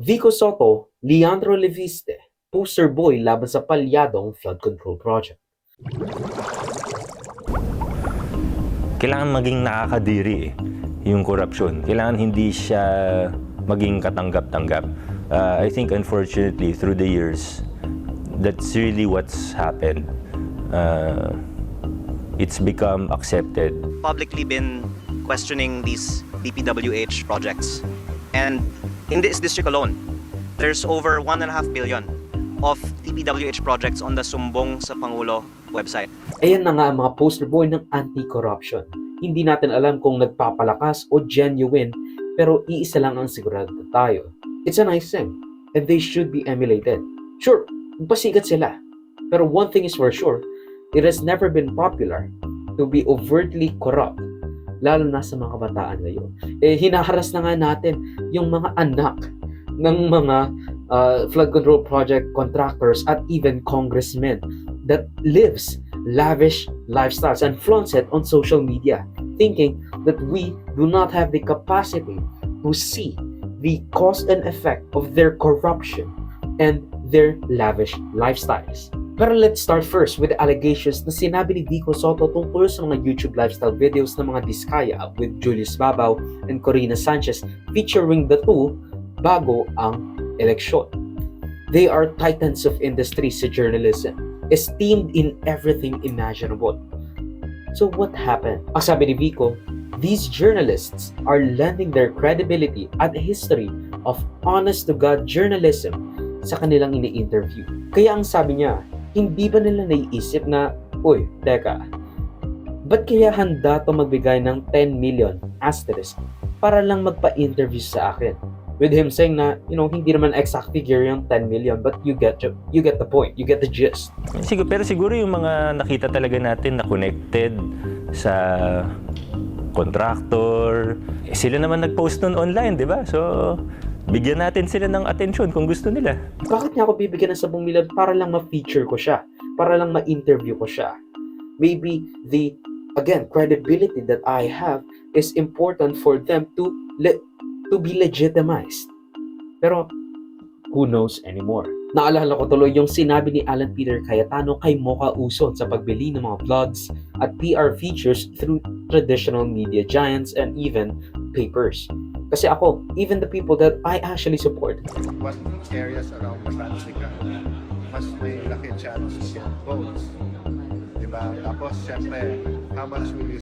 Vico Soto, Leandro Leviste, poster boy laban sa palyadong flood control project. Kailangan maging nakakadiri yung korupsyon. Kailangan hindi siya maging katanggap-tanggap. I think unfortunately through the years, that's really what's happened. It's become accepted. Publicly been questioning these DPWH projects. And in this district alone, there's over 1.5 billion of DPWH projects on the Sumbong sa Pangulo website. Ayan na nga ang mga poster boy ng anti-corruption. Hindi natin alam kung nagpapalakas o genuine, pero iisa lang ang sigurado tayo. It's a nice thing, and they should be emulated. Sure, magpasikat sila. Pero one thing is for sure, it has never been popular to be overtly corrupt, lalo na sa mga kabataan ngayon. Hinaharas na nga natin yung mga anak ng mga flood control project contractors at even congressmen that lives lavish lifestyles and flaunts it on social media, thinking that we do not have the capacity to see the cause and effect of their corruption and their lavish lifestyles. Pero let's start first with the allegations na sinabi ni Vico Soto tungkol sa mga YouTube lifestyle videos ng mga Diskaya with Julius Babaw and Corina Sanchez featuring the two bago ang eleksyon. They are titans of industry sa journalism, esteemed in everything imaginable. So what happened? Ang sabi ni Vico, these journalists are lending their credibility at history of honest-to-God journalism sa kanilang ini-interview. Kaya ang sabi niya, hindi ba nila naiisip na, uy, teka, ba't kaya handa to magbigay ng 10 million asterisk para lang magpa-interview sa akin? With him saying na, hindi naman exact figure yung 10 million, but you get the point, you get the gist. Pero siguro yung mga nakita talaga natin na connected sa contractor, sila naman nag-post nun online, di ba? So, bigyan natin sila ng atensyon kung gusto nila. Bakit niya ako bibigyan ng 10 million para lang ma-feature ko siya? Para lang ma-interview ko siya? Maybe the, again, credibility that I have is important for them to be legitimized. Pero, who knows anymore? Naalala ko tuloy yung sinabi ni Alan Peter Cayetano kay Mocha Uson sa pagbili ng mga vlogs at PR features through traditional media giants and even papers. Kasi ako, even the people that I actually support, what areas around the country ka, mas may laki chance to get votes. Diba? Tapos, syempre, how much will you